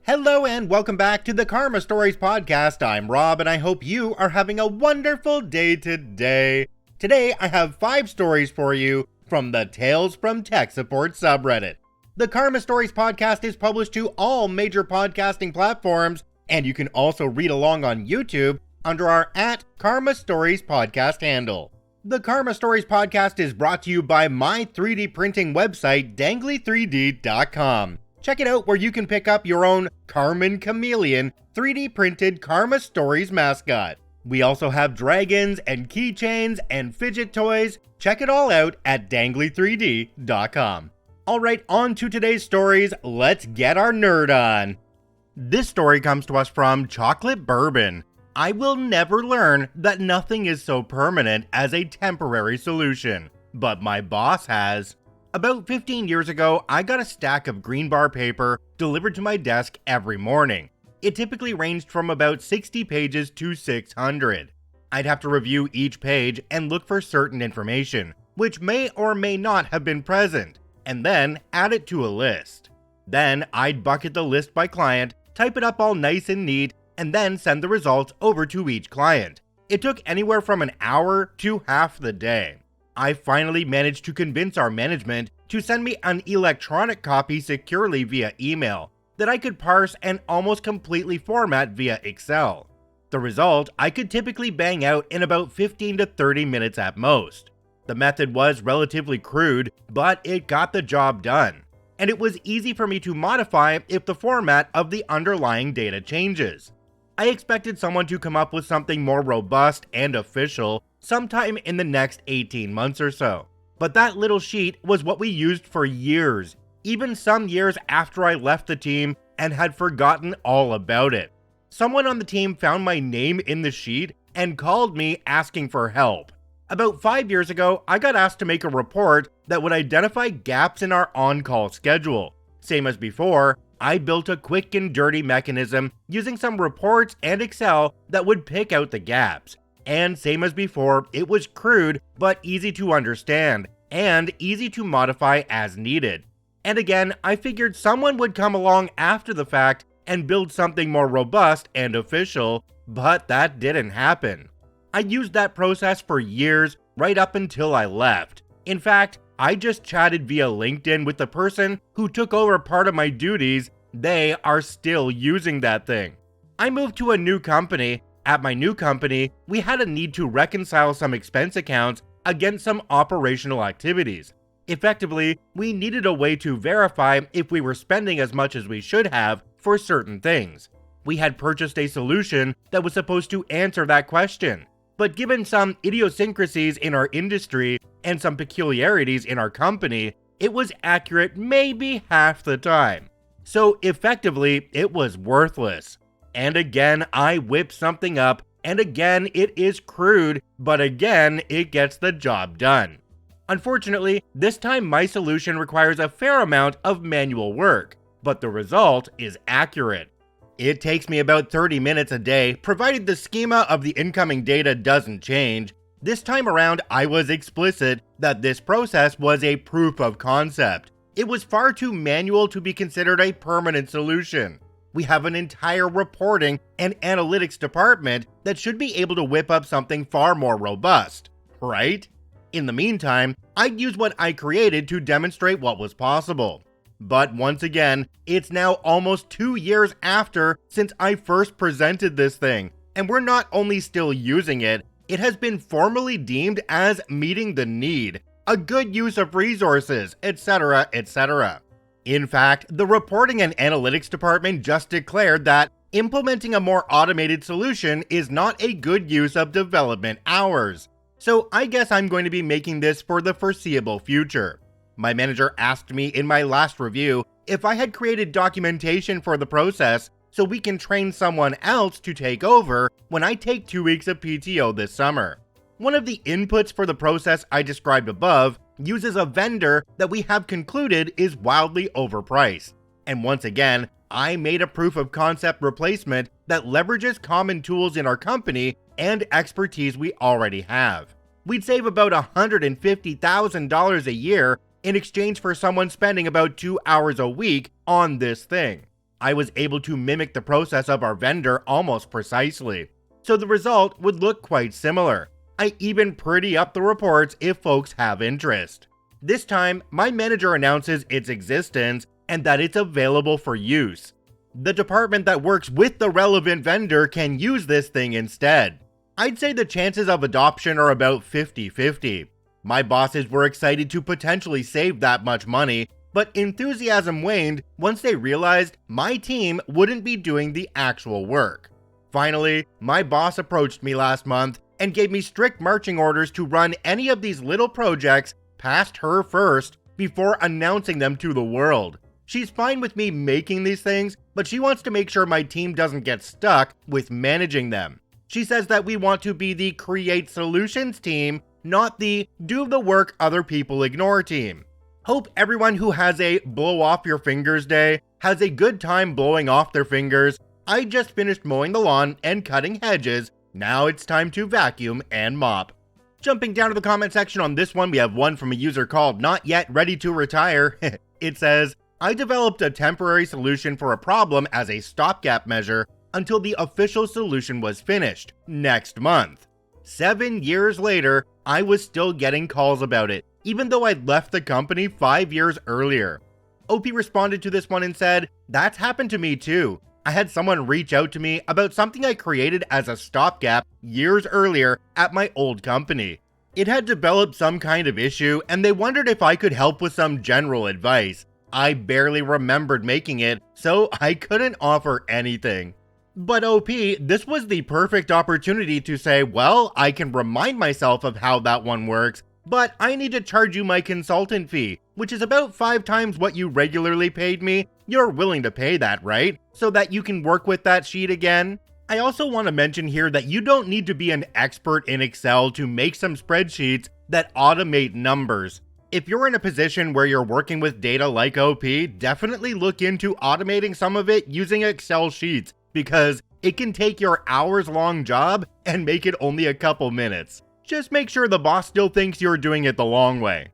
Hello and welcome back to the Karma Stories podcast. I'm Rob and I hope you are having a wonderful day today. Today I have 5 stories for you from the Tales from Tech Support subreddit. The Karma Stories podcast is published to all major podcasting platforms, and you can also read along on YouTube under our @KarmaStories podcast handle. The Karma Stories podcast is brought to you by my 3D printing website, dangly3d.com. Check it out where you can pick up your own Karmen Chameleon 3D printed Karma Stories mascot. We also have dragons and keychains and fidget toys. Check it all out at dangly3d.com. Alright, on to today's stories. Let's get our nerd on. This story comes to us from Chocolate Bourbon. I will never learn that nothing is so permanent as a temporary solution, but my boss has. About 15 years ago, I got a stack of green bar paper delivered to my desk every morning. It typically ranged from about 60 pages to 600. I'd have to review each page and look for certain information, which may or may not have been present, and then add it to a list. Then I'd bucket the list by client, type it up all nice and neat, and then send the results over to each client. It took anywhere from an hour to half the day. I finally managed to convince our management to send me an electronic copy securely via email that I could parse and almost completely format via Excel. The result I could typically bang out in about 15 to 30 minutes at most. The method was relatively crude, but it got the job done. And it was easy for me to modify if the format of the underlying data changes. I expected someone to come up with something more robust and official sometime in the next 18 months or so. But that little sheet was what we used for years, even some years after I left the team and had forgotten all about it. Someone on the team found my name in the sheet and called me asking for help. About 5 years ago, I got asked to make a report that would identify gaps in our on-call schedule. Same as before, I built a quick and dirty mechanism using some reports and Excel that would pick out the gaps. And same as before, it was crude but easy to understand and easy to modify as needed. And again, I figured someone would come along after the fact and build something more robust and official, but that didn't happen. I used that process for years, right up until I left. In fact, I just chatted via LinkedIn with the person who took over part of my duties. They are still using that thing. I moved to a new company. At my new company, we had a need to reconcile some expense accounts against some operational activities. Effectively, we needed a way to verify if we were spending as much as we should have for certain things. We had purchased a solution that was supposed to answer that question. But given some idiosyncrasies in our industry and some peculiarities in our company, it was accurate maybe half the time. So effectively, it was worthless. And again, I whip something up, and again, it is crude, but again, it gets the job done. Unfortunately, this time my solution requires a fair amount of manual work, but the result is accurate. It takes me about 30 minutes a day, provided the schema of the incoming data doesn't change. This time around, I was explicit that this process was a proof of concept. It was far too manual to be considered a permanent solution. We have an entire reporting and analytics department that should be able to whip up something far more robust, right? In the meantime, I'd use what I created to demonstrate what was possible. But once again, it's now almost 2 years after since I first presented this thing, and we're not only still using it, it has been formally deemed as meeting the need, a good use of resources, etc., etc. In fact, the reporting and analytics department just declared that implementing a more automated solution is not a good use of development hours. So I guess I'm going to be making this for the foreseeable future. My manager asked me in my last review if I had created documentation for the process so we can train someone else to take over when I take 2 weeks of PTO this summer. One of the inputs for the process I described above uses a vendor that we have concluded is wildly overpriced. And once again, I made a proof of concept replacement that leverages common tools in our company and expertise we already have. We'd save about $150,000 a year in exchange for someone spending about 2 hours a week on this thing. I was able to mimic the process of our vendor almost precisely, so the result would look quite similar. I even pretty up the reports if folks have interest. This time, my manager announces its existence and that it's available for use. The department that works with the relevant vendor can use this thing instead. I'd say the chances of adoption are about 50-50. My bosses were excited to potentially save that much money, but enthusiasm waned once they realized my team wouldn't be doing the actual work. Finally, my boss approached me last month and gave me strict marching orders to run any of these little projects past her first before announcing them to the world. She's fine with me making these things, but she wants to make sure my team doesn't get stuck with managing them. She says that we want to be the create solutions team, not the do the work other people ignore team. Hope everyone who has a blow off your fingers day has a good time blowing off their fingers. I just finished mowing the lawn and cutting hedges. Now it's time to vacuum and mop. Jumping down to the comment section on this one, we have one from a user called Not Yet Ready to Retire. It says, I developed a temporary solution for a problem as a stopgap measure until the official solution was finished next month. 7 years later, I was still getting calls about it, even though I'd left the company 5 years earlier. OP responded to this one and said, that's happened to me too. I had someone reach out to me about something I created as a stopgap years earlier at my old company. It had developed some kind of issue and they wondered if I could help with some general advice. I barely remembered making it, so I couldn't offer anything. But OP, this was the perfect opportunity to say, well, I can remind myself of how that one works, but I need to charge you my consultant fee, which is about 5 times what you regularly paid me. You're willing to pay that, right? So that you can work with that sheet again? I also want to mention here that you don't need to be an expert in Excel to make some spreadsheets that automate numbers. If you're in a position where you're working with data like OP, definitely look into automating some of it using Excel sheets, because it can take your hours-long job and make it only a couple minutes. Just make sure the boss still thinks you're doing it the long way.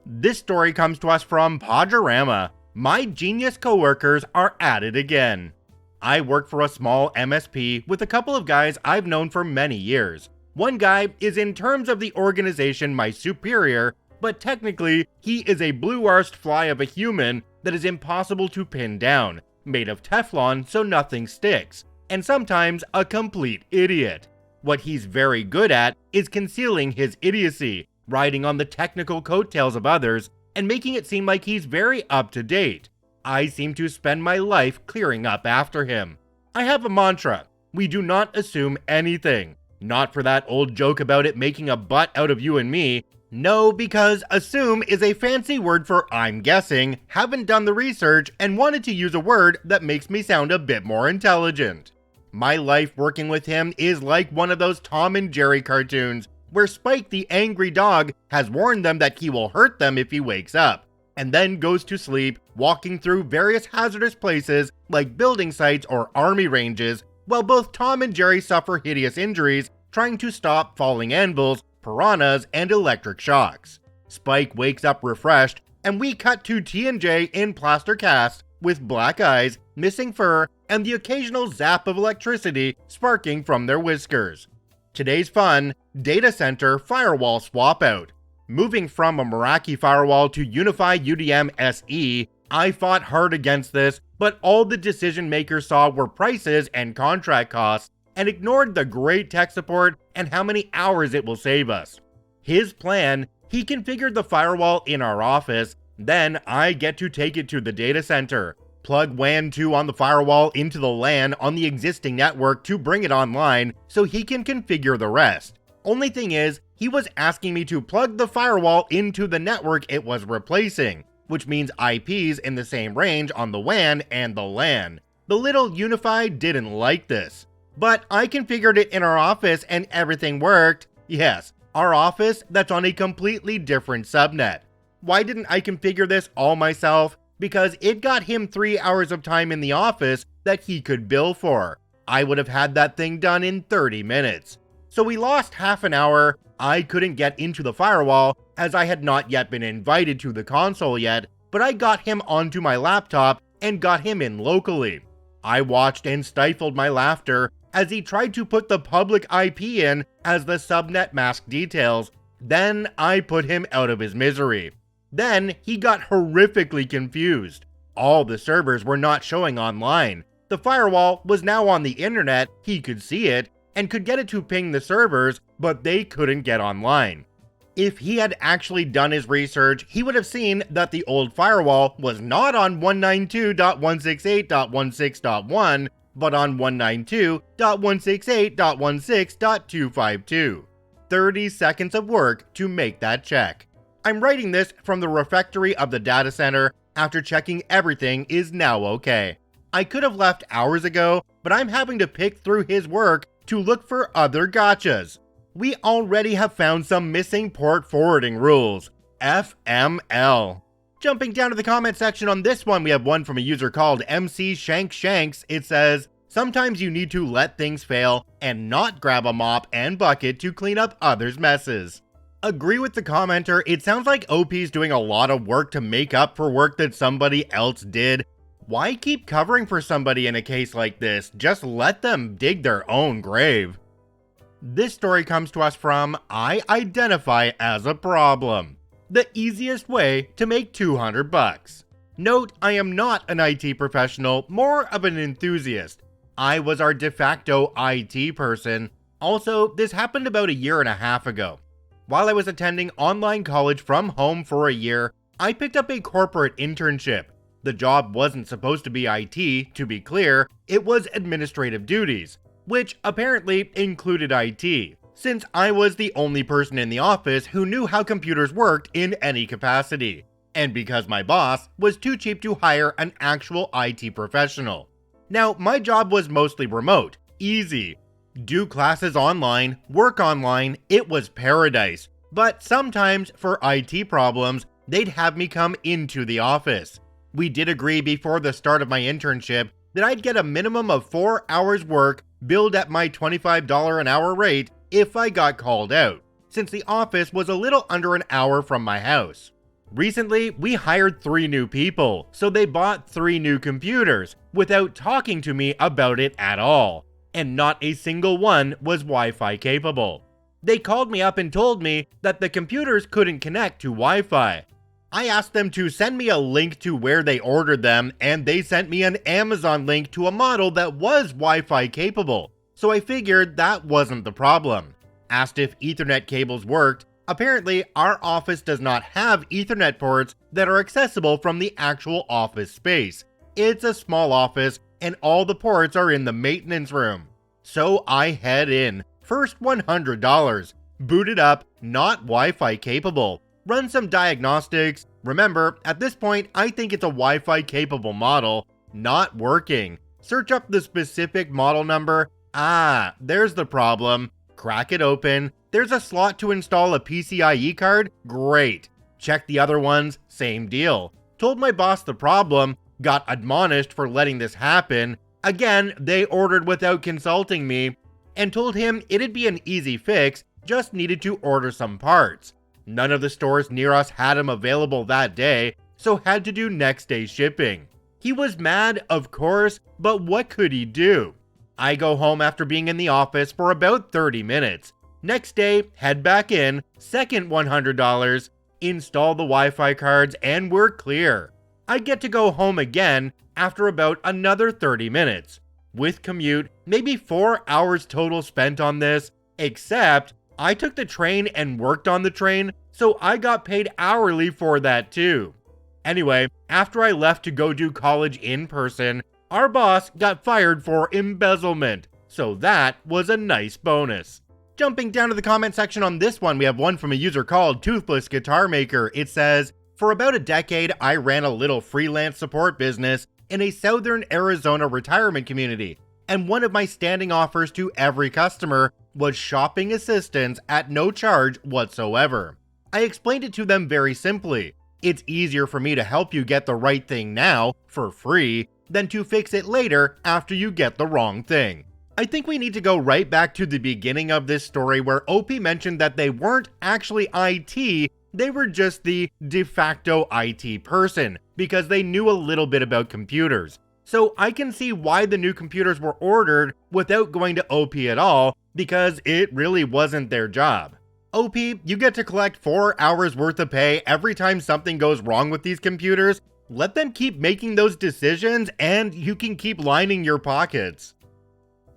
This story comes to us from Podurama. My genius coworkers are at it again. I work for a small MSP with a couple of guys I've known for many years. One guy is in terms of the organization my superior, but technically he is a blue-arsed fly of a human that is impossible to pin down, made of Teflon so nothing sticks, and sometimes a complete idiot. What he's very good at is concealing his idiocy, riding on the technical coattails of others, and making it seem like he's very up to date. I seem to spend my life clearing up after him. I have a mantra: we do not assume anything. Not for that old joke about it making a butt out of you and me. No, because assume is a fancy word for I'm guessing, haven't done the research, and wanted to use a word that makes me sound a bit more intelligent. My life working with him is like one of those Tom and Jerry cartoons, where Spike the angry dog has warned them that he will hurt them if he wakes up, and then goes to sleep, walking through various hazardous places like building sites or army ranges, while both Tom and Jerry suffer hideous injuries trying to stop falling anvils, piranhas, and electric shocks. Spike wakes up refreshed, and we cut to T&J in plaster cast with black eyes, missing fur, and the occasional zap of electricity sparking from their whiskers. Today's fun: data center firewall swap out. Moving from a Meraki firewall to Unify UDM SE, I fought hard against this, but all the decision makers saw were prices and contract costs, and ignored the great tech support and how many hours it will save us. His plan: he configured the firewall in our office, then I get to take it to the data center, plug WAN 2 on the firewall into the LAN on the existing network to bring it online so he can configure the rest. Only thing is, he was asking me to plug the firewall into the network it was replacing, which means IPs in the same range on the WAN and the LAN. The little Unify didn't like this. But I configured it in our office and everything worked. Yes, our office that's on a completely different subnet. Why didn't I configure this all myself? Because it got him 3 hours of time in the office that he could bill for. I would have had that thing done in 30 minutes. So we lost half an hour. I couldn't get into the firewall as I had not yet been invited to the console yet, but I got him onto my laptop and got him in locally. I watched and stifled my laughter as he tried to put the public IP in as the subnet mask details. Then I put him out of his misery. Then he got horrifically confused. All the servers were not showing online. The firewall was now on the internet, he could see it, and could get it to ping the servers, but they couldn't get online. If he had actually done his research, he would have seen that the old firewall was not on 192.168.16.1, but on 192.168.16.252. 30 seconds of work to make that check. I'm writing this from the refectory of the data center after checking everything is now okay. I could have left hours ago, but I'm having to pick through his work to look for other gotchas. We already have found some missing port forwarding rules. FML. Jumping down to the comment section on this one, we have one from a user called MC Shanks. It says, sometimes you need to let things fail and not grab a mop and bucket to clean up others' messes. Agree with the commenter, it sounds like OP's doing a lot of work to make up for work that somebody else did. Why keep covering for somebody in a case like this? Just let them dig their own grave. This story comes to us from I identify as a problem. The easiest way to make $200. Note, I am not an IT professional, more of an enthusiast. I was our de facto IT person. Also, this happened about a year and a half ago. While I was attending online college from home for a year, I picked up a corporate internship. The job wasn't supposed to be IT, to be clear, it was administrative duties, which apparently included IT, since I was the only person in the office who knew how computers worked in any capacity, and because my boss was too cheap to hire an actual IT professional. Now, my job was mostly remote, easy. Do classes online, work online, it was paradise. But sometimes, for IT problems, they'd have me come into the office. We did agree before the start of my internship that I'd get a minimum of 4 hours work billed at my $25 an hour rate if I got called out, since the office was a little under an hour from my house. Recently, we hired 3 new people, so they bought 3 new computers without talking to me about it at all, and not a single one was Wi-Fi capable. They called me up and told me that the computers couldn't connect to Wi-Fi. I asked them to send me a link to where they ordered them, and they sent me an Amazon link to a model that was Wi-Fi capable, so I figured that wasn't the problem. Asked if Ethernet cables worked. Apparently, our office does not have Ethernet ports that are accessible from the actual office space. It's a small office, and all the ports are in the maintenance room. So I head in. First $100. Boot it up, not Wi-Fi capable. Run some diagnostics. Remember, at this point, I think it's a Wi-Fi capable model. Not working. Search up the specific model number. Ah, there's the problem. Crack it open. There's a slot to install a PCIe card? Great. Check the other ones, same deal. Told my boss the problem, got admonished for letting this happen. Again, they ordered without consulting me, and told him it'd be an easy fix, just needed to order some parts. None of the stores near us had them available that day, so had to do next day shipping. He was mad, of course, but what could he do? I go home after being in the office for about 30 minutes. Next day, head back in, second $100, install the Wi-Fi cards, and we're clear. I get to go home again after about another 30 minutes. With commute, maybe 4 hours total spent on this, except I took the train and worked on the train, so I got paid hourly for that too. Anyway, after I left to go do college in person, our boss got fired for embezzlement, so that was a nice bonus. Jumping down to the comment section on this one, we have one from a user called Toothless Guitar Maker. It says, for about a decade, I ran a little freelance support business in a southern Arizona retirement community, and one of my standing offers to every customer was shopping assistance at no charge whatsoever. I explained it to them very simply. It's easier for me to help you get the right thing now, for free, than to fix it later after you get the wrong thing. I think we need to go right back to the beginning of this story where OP mentioned that they weren't actually IT, they were just the de facto IT person, because they knew a little bit about computers. So I can see why the new computers were ordered without going to OP at all, because it really wasn't their job. OP, you get to collect 4 hours worth of pay every time something goes wrong with these computers. Let them keep making those decisions and you can keep lining your pockets.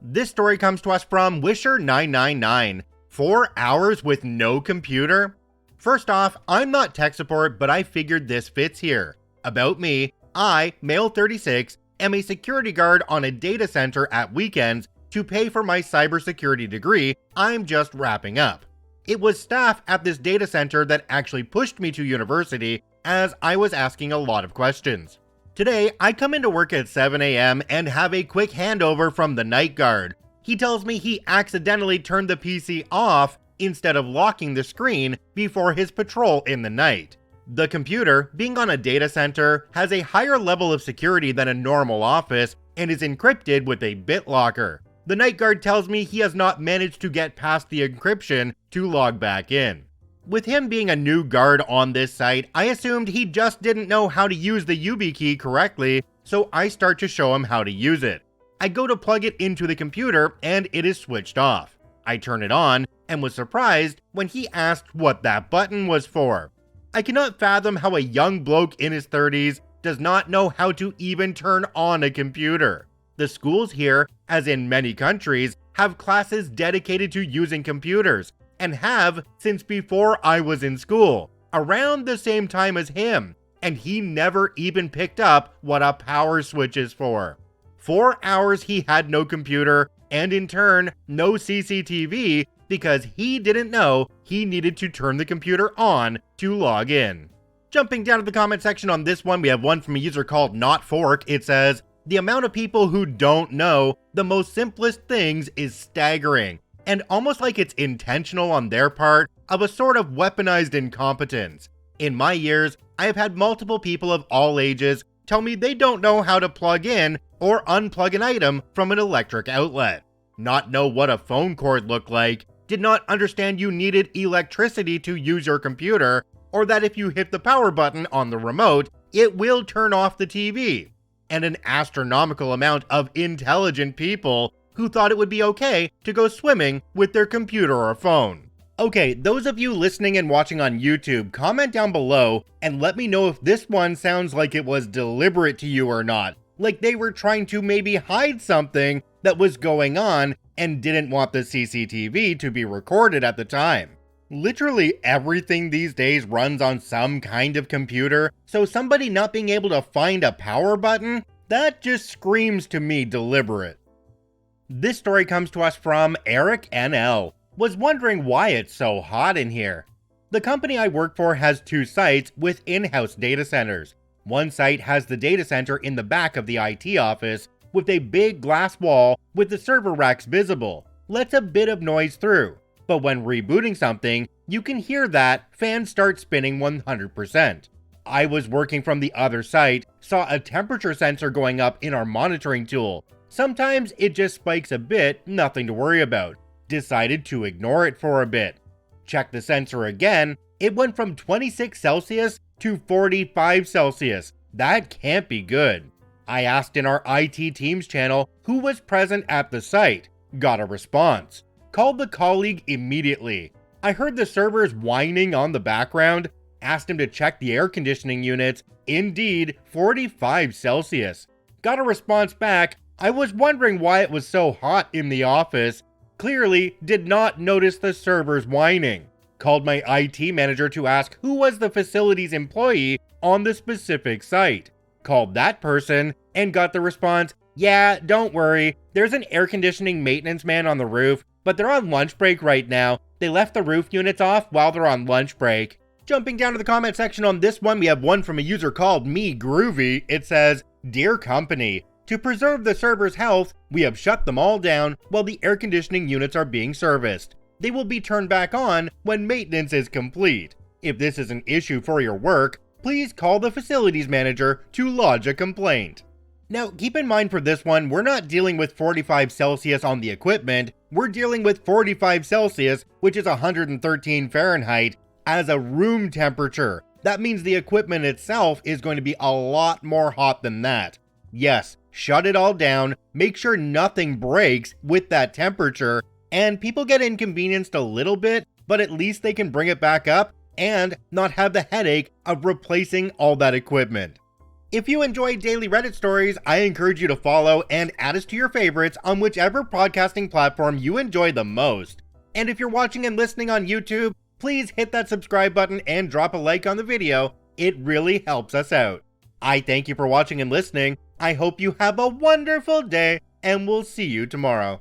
This story comes to us from Wisher999. 4 hours with no computer? First off, I'm not tech support, but I figured this fits here. About me, I, male 36, am a security guard on a data center at weekends to pay for my cybersecurity degree I'm just wrapping up. It was staff at this data center that actually pushed me to university as I was asking a lot of questions. Today, I come into work at 7 a.m. and have a quick handover from the night guard. He tells me he accidentally turned the PC off instead of locking the screen before his patrol in the night. The computer, being on a data center, has a higher level of security than a normal office and is encrypted with a BitLocker. The night guard tells me he has not managed to get past the encryption to log back in. With him being a new guard on this site, I assumed he just didn't know how to use the YubiKey correctly, so I start to show him how to use it. I go to plug it into the computer and it is switched off. I turn it on and was surprised when he asked what that button was for. I cannot fathom how a young bloke in his 30s does not know how to even turn on a computer. The schools here, as in many countries, have classes dedicated to using computers, and have since before I was in school, around the same time as him, and he never even picked up what a power switch is for. 4 hours he had no computer, and in turn, no CCTV, because he didn't know he needed to turn the computer on to log in. Jumping down to the comment section on this one, we have one from a user called NotFork. It says, "The amount of people who don't know the most simplest things is staggering, and almost like it's intentional on their part, of a sort of weaponized incompetence. In my years, I have had multiple people of all ages tell me they don't know how to plug in or unplug an item from an electric outlet, not know what a phone cord looked like, did not understand you needed electricity to use your computer, or that if you hit the power button on the remote, it will turn off the TV, and an astronomical amount of intelligent people who thought it would be okay to go swimming with their computer or phone." Okay, those of you listening and watching on YouTube, comment down below and let me know if this one sounds like it was deliberate to you or not. Like they were trying to maybe hide something that was going on and didn't want the CCTV to be recorded at the time. Literally everything these days runs on some kind of computer, so somebody not being able to find a power button, that just screams to me deliberate. This story comes to us from Eric NL. "Was wondering why it's so hot in here. The company I work for has 2 sites with in-house data centers. One site has the data center in the back of the IT office with a big glass wall with the server racks visible. Lets a bit of noise through, but when rebooting something, you can hear that fans start spinning 100%. I was working from the other site, saw a temperature sensor going up in our monitoring tool. Sometimes it just spikes a bit, nothing to worry about. Decided to ignore it for a bit. Checked the sensor again, it went from 26 Celsius to 45 Celsius. That can't be good. I asked in our IT Teams channel who was present at the site. Got a response. Called the colleague immediately. I heard the servers whining on the background. Asked him to check the air conditioning units. Indeed, 45 Celsius. Got a response back. I was wondering why it was so hot in the office. Clearly did not notice the servers whining. Called my IT manager to ask who was the facilities employee on the specific site. Called that person and got the response, "Yeah, don't worry, there's an air conditioning maintenance man on the roof, but they're on lunch break right now. They left the roof units off while they're on lunch break." Jumping down to the comment section on this one, we have one from a user called Me Groovy. It says, "Dear company, to preserve the server's health, we have shut them all down while the air conditioning units are being serviced. They will be turned back on when maintenance is complete. If this is an issue for your work, please call the facilities manager to lodge a complaint." Now, keep in mind for this one, we're not dealing with 45 Celsius on the equipment, we're dealing with 45 Celsius, which is 113 Fahrenheit, as a room temperature. that means the equipment itself is going to be a lot more hot than that. Yes, shut it all down, make sure nothing breaks with that temperature, and people get inconvenienced a little bit, but at least they can bring it back up and not have the headache of replacing all that equipment. If you enjoy daily Reddit stories, I encourage you to follow and add us to your favorites on whichever podcasting platform you enjoy the most. And if you're watching and listening on YouTube, please hit that subscribe button and drop a like on the video. It really helps us out. I thank you for watching and listening. I hope you have a wonderful day, and we'll see you tomorrow.